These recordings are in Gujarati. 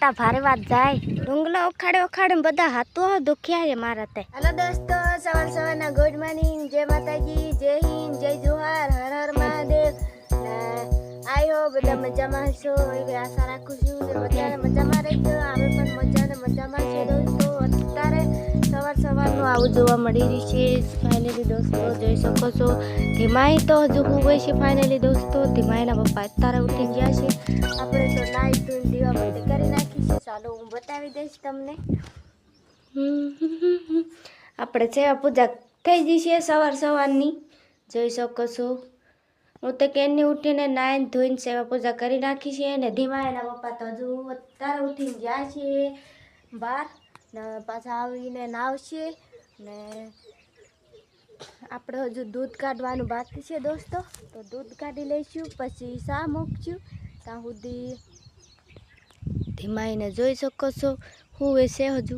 તા ભારે વાત જાય ડુંગલા ઓખાડે બધા હાથો દુખ્યા છે મારા તે હેલો દોસ્તો સવારના ગુડ મોર્નિંગ જય માતાજી જય હિન્દ જય જોહાર હર હર મહાદેવ આઈ હો બધા મજામાં છો એવી આશા રાખું છું કે બધા મજામાં રહેજો અમે પણ મજામાં છે દોસ્તો અત્યારે સવારનું આવું જોવા મળી રહ્યું છે ફાઇનલી દોસ્તો જોઈ શકો છો ધીમાઈ તો હજુ હોય છે ફાઇનલી દોસ્તો ધીમાઈના પપ્પા અત્યારે ઉઠી ગયા છે આપણે તો નાઈ ધોઈને દીવા બંધ કરી નાખી છે ચાલો હું બતાવી દઈશ તમને આપણે સેવા પૂજા થઈ ગઈ છે સવારની જોઈ શકો છો હું તો કેની ઉઠીને નાઈને ધોઈને સેવા પૂજા કરી નાખી છે અને ધીમાઈના પપ્પા તો હજુ અત્યારે ઉઠીને ગયા છે બહાર ને પાછા આવીને નાવશે ને આપણે હજુ દૂધ કાઢવાનું બાકી છે દોસ્તો તો દૂધ કાઢી લઈશું પછી શા મૂકશું ત્યાં સુધી ધીમાઈને જોઈ શકો છો હું છે હજુ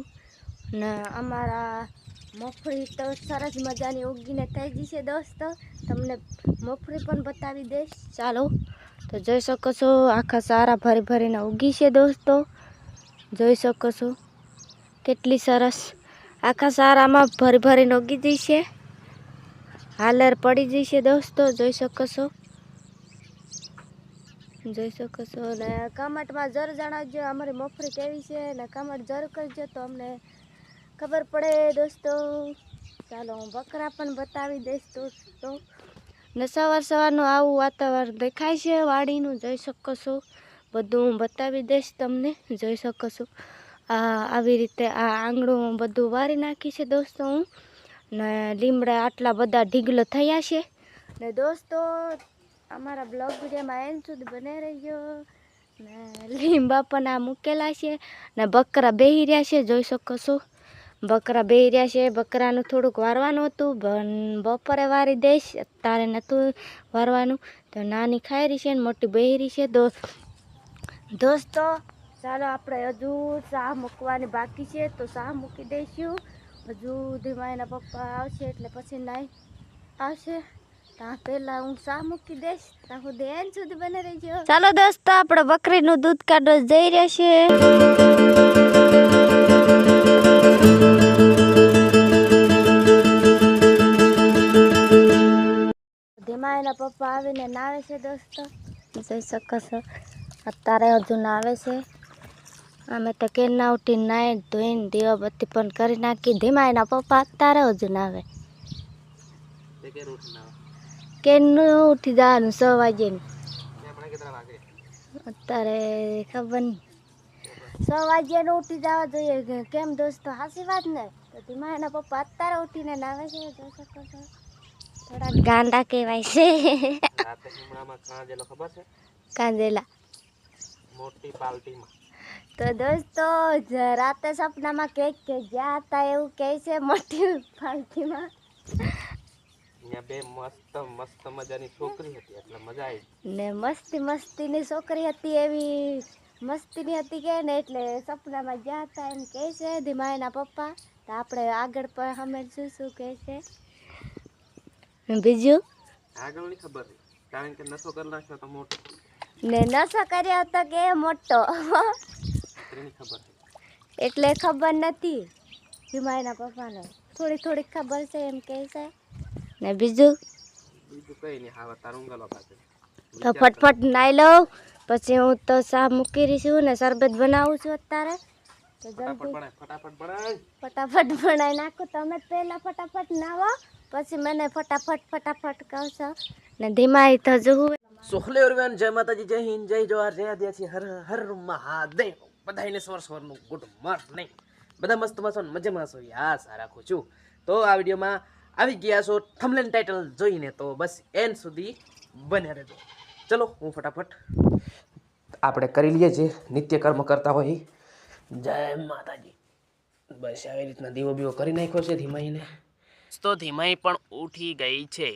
ને અમારા મગફળી તો સરસ મજાની ઉગીને થઈ ગઈ છે દોસ્તો તમને મગફળી પણ બતાવી દઈશ ચાલો તો જોઈ શકો છો આખા સારા ભરીને ઉગી છે દોસ્તો જોઈ શકો છો કેટલી સરસ આખા સારામાં ભરીને ઉગી ગઈ છે હાલર પડી ગઈ છે દોસ્તો જોઈ શકો છો ને કમેન્ટમાં જરૂર જણાવજો અમારી મગફળી કેવી છે ને કમેન્ટ જરૂર કરજો તો અમને ખબર પડે દોસ્તો ચાલો હું બકરા પણ બતાવી દઈશ દોસ્તો ને સવારનું આવું વાતાવરણ દેખાય છે વાડીનું જોઈ શકો છો બધું હું બતાવી દઈશ તમને જોઈ શકો છો આવી રીતે આ આંગણું બધું વારી નાખી છે દોસ્તો હું ને લીમડા આટલા બધા ઢીગલો થયા છે ને દોસ્તો અમારા બ્લોગ વિડીયોમાં એન્ડ સુધી બને રહીયો ને લીંબા પણ આ મૂકેલા છે ને બકરા બેહી રહ્યા છે જોઈ શકો છો બકરા બેહી રહ્યા છે બકરાનું થોડુંક વારવાનું હતું બપોરે વારી દઈશ અત્યારે નહોતું વારવાનું તો નાની ખાઈ રહી છે ને મોટી બેહી રહી છે દોસ્તો ચાલો આપણે હજુ શાહ મૂકવાની બાકી છે તો શાહ મૂકી દઈશું હજુ ધીમાઈના પપ્પા આવશે એટલે પછી નાઈ આવશે ત્યાં પહેલાં હું શાહ મૂકી દઈશ ત્યાં સુધી એન્ડ સુધી બને રહીજો ચાલો દોસ્તો આપણે બકરીનું દૂધ કાઢવા જઈ રહ્યા છે ધીમાઈના પપ્પા આવીને નાવે છે દોસ્તો જોઈ શકો છો અત્યારે હજુ નાવે છે અમે તો કેના ઉઠીને નાઈ ધોઈને દીવાબત્તી પણ કરી નાખી ધીમાઈના પપ્પા અત્યારે હજુ નાવે કેનું ઉઠી જવાનું 6 વાગ્યાનું અત્યારે ખબર નહીં 6 વાગ્યાનું ઉઠી જવા જોઈએ કેમ દોસ્તો સાચી વાત ને તો ધીમાઈના પપ્પા અત્યારે ઉઠીને નાવે છે જોઈ શકો છો થોડા ગાંડા કહેવાય છે કાંજેલા મોટી પાલટીમાં તો દોસ્તો રાતે સપનામાં કે જ્યાં હતા એવું કહે છે મોટી પાલટીમાં બે મસ્ત મજાની છોકરી હતી એટલે મજા આવી ને મસ્તીની છોકરી હતી એવી મસ્તીની હતી કે ને એટલે સપનામાં જ્યાં હતા એમ કહે છે ધીમાઈના પપ્પા તો આપણે આગળ પણ સમજશું શું કહે છે બીજું આગળની ખબર કારણ કે નશો કરી નાખ્યો તો મોટો ને નશો કર્યો તો કે મોટો ખબર એટલે ખબર નથી ધીમાઈના પપ્પાને થોડી ખબર છે એમ કહે છે ને બીજું કઈ નહીં હાવ તારું ગલો પાસે તો ફટફટ નાઈ લઉં પછી હું તો ચા મૂકી રહી છું ને શરબત બનાવું છું અત્યારે તો જલ્દી ફટાફટ બનાવી નાખું તમે પહેલા ફટાફટ નાવો પછી મને ફટાફટ કહો છો ને ધીમાઈ તો જોવું સોહલે એવરીવન જય માતાજી જય હિન્દ જય જોહાર જય આદિવાસી હર હર મહાદેવ બધાને સવારનું ગુડ મોર્નિંગ બધા મસ્ત મજામાં છો આશા રાખું છું તો આ વિડીયોમાં આવી ગયા છો થંબનેલ ટાઇટલ જોઈને તો બસ એન્ડ સુધી બને રહેજો ચલો હું ફટાફટ આપણે કરી લઈએ જે નિત્ય કર્મ કરતા હોય જય માતાજી બસ આવી રીતના દીવો બીવો કરી નાખ્યો છે ધીમાઈને તો ધીમાઈ પણ ઉઠી ગઈ છે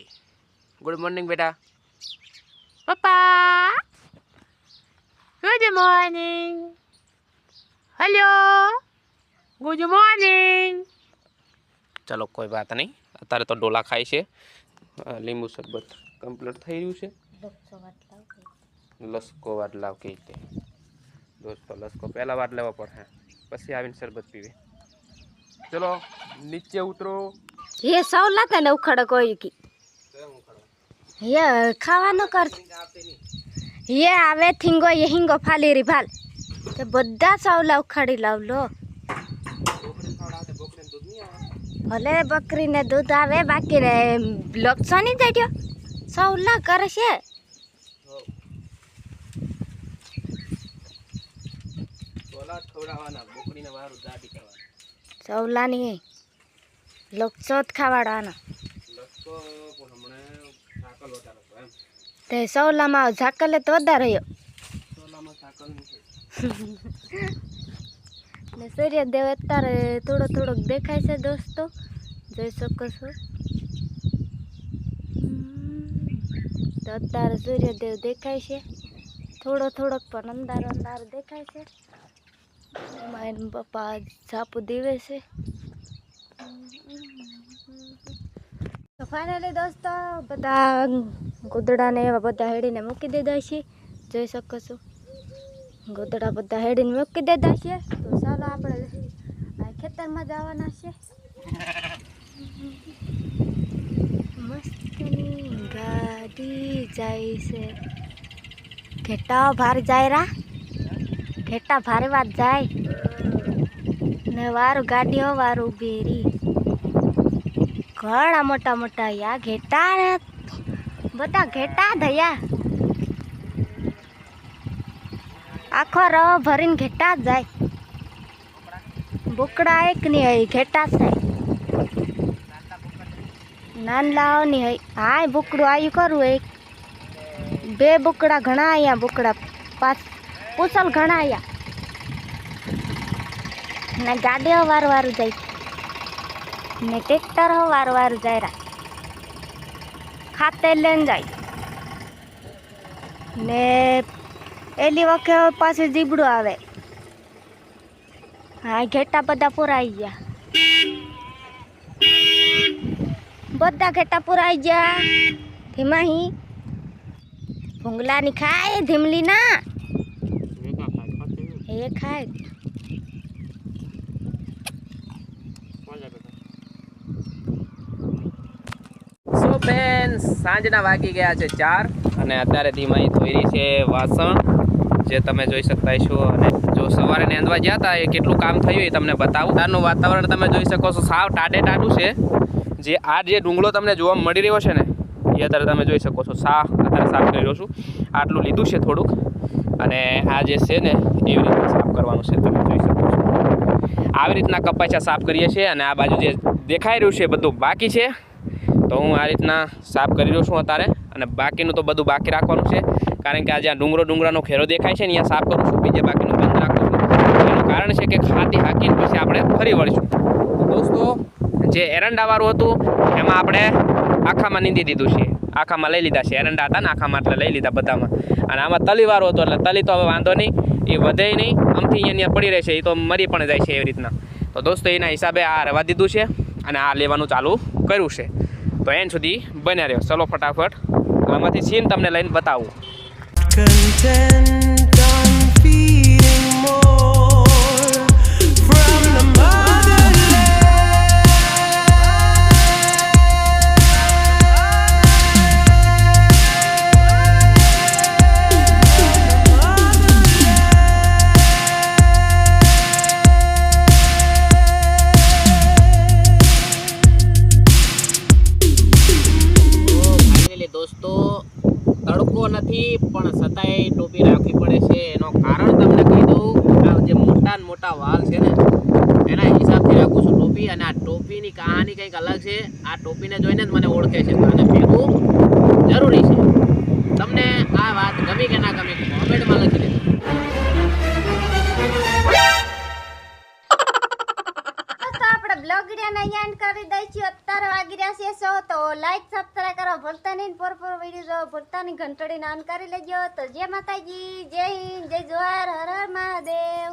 ગુડ મોર્નિંગ બેટા પપ્પા good morning hello good morning ચલો કોઈ વાત નહીં અત્યારે તો ડોલા ખાય છે લીંબુ શરબત કમ્પ્લીટ થઈ રહ્યું છે લસકો વાટ લાવ કે રીતે દોસ્તો લસકો પહેલા વાર લેવો પડે, પછી આવીને શરબત પીવે. ચલો નીચે ઉતરો. ये सौला तने उखड़ कोई की ये खावानो कर ये आवे थिंगो ये हिंगो फाली री भाल ते बद्दा सौला उखाड़ी लाव लो. भले बकरी ने दूध आवे बाकी रे लक्षो नहीं देड्यो सौला करे छे. सौला नहीं लक्षो ज खावाड़वाना ते सौला में झाकले तो वधा रह्यो ने सूर्यदेव अत्यारे थोड़ो थोड़ो देखाय छे दोस्तों, જોઈ શકો છો. તો અત્યારે સૂર્યદેવ દેખાય છે થોડો થોડોક, પણ અંધારો અંધારો દેખાય છે. એમાં એના પપ્પા ઝાપુ દીવે છે. તો ફાઇનલી દોસ્તો બધા ગોદડાને એવા બધા હેડીને મૂકી દીધા છે, જોઈ શકો છો. ગોદડા બધા હેડીને મૂકી દીધા છે. તો ચાલો આપણે આ ખેતરમાં જવાના છે. મસ્તની ગાડી જાય છે. ઘેટા ભાર જાય રા, ઘેટા ભારે વાત જાય ને વારું ગાડીઓ વારું ઊભી રહી. ઘણા મોટા મોટા યા ઘેટા ને બધા ઘેટા થયા. આખો રવ ભરીને ઘેટા જ જાય. બોકડા એક નહીં હોય, ઘેટા જ થાય. નાનલાઓ નહીં હોય. હા બોકડું આવ્યું કરવું એક બે બોકડા ઘણા આવ્યા. બોકડા પાછ પૂછલ ઘણા આવ્યા ને ગાડીઓ વાર વારું જાય ને ટ્રેક્ટર વાર વારું જાય રા. ખાતે લઈને જાય ને એલી વખતે પાછું જીબડું આવે. હા ઘેટા બધા પૂરાઈ ગયા, બધા ઘેટા પૂરાઈ ગયા. ધીમાહી ભૂંગલાની ખાય ધીમલી ના એ ખાય. સો બેન સાંજના વાગી ગયા છે 4 અને અત્યારે ધીમાઈ ધોઈ રહી છે વાસણ, જે તમે જોઈ શકતા છો. અને જો સવારે નેંદવા ગયા હતા એ કેટલું કામ થયું એ તમને બતાવું. ત્યારનું વાતાવરણ તમે જોઈ શકો છો, સાવ ટાઢે ટાઢું છે. જે આ જે ડુંગળો તમને જોવા મળી રહ્યો છે ને એ અત્યારે તમે જોઈ શકો છો. અત્યારે સાફ કરી રહ્યો છું. આટલું લીધું છે થોડુંક, અને આ જે છે ને એવી રીતના સાફ કરવાનું છે. તમે જોઈ શકો છો આવી રીતના કપાસિયા સાફ કરીએ છીએ. અને આ બાજુ જે દેખાઈ રહ્યું છે બધું બાકી છે, તો હું આ રીતના સાફ કરી રહ્યો છું અત્યારે. અને બાકીનું તો બધું બાકી રાખવાનું છે, કારણ કે આ જ્યાં ડુંગરાનો ખેરો દેખાય છે ને અહીંયા સાફ કરું છું, બીજે બાકીનું બંધ રાખું છું. એનું કારણ છે કે ખાતી હાકીને પછી આપણે ફરી વળીશું. દોસ્તો જે એરંડાવાળું હતું એમાં આપણે આખામાં નીંદી દીધું છે. આખામાં લઈ લીધા છે. એરંડા હતા ને આખામાં એટલે લઈ લીધા બધામાં. અને આમાં તલીવાળું હતું એટલે તલી તો હવે વાંધો નહીં, એ વધે નહીં, આમથી અહીંયા પડી રહે છે, એ તો મરી પણ જાય છે એવી રીતના. તો દોસ્તો એના હિસાબે આ રહેવા દીધું છે અને આ લેવાનું ચાલુ કર્યું છે. તો એન સુધી બન્યા રહ્યો. ચલો ફટાફટ આમાંથી સીન તમને લઈને બતાવું. Content on feeding more from the દોસ્તો તડકો નથી પણ છતાંય ટોપી રાખવી પડે છે. એનો કારણ તમને કહી દઉં, આ જે મોટા ને મોટા વાલ છે ને એના હિસાબથી રાખું છું ટોપી. અને આ ટોપીની કહાની કંઈક અલગ છે. આ ટોપીને જોઈને જ મને ઓળખે છે, અને પહેરવું જરૂરી છે. તમને આ વાત ગમી કે ના ગમી કોમેન્ટમાં લખી દેજો. બ્લોગ અહીંયા એન્ડ કરી દઈ છીએ. અત્યારે વાગી રહ્યા છે 100. તો લાઈક સબસ્ક્રાઈબ કરવા ભૂલતા નહીં, પર વિડીયો જોવા ભૂલતા નહીં, ઘંટડીને ઓન કરી લેજો. તો જય માતાજી, જય હિન્દ, જય જોહાર, હર હર મહાદેવ.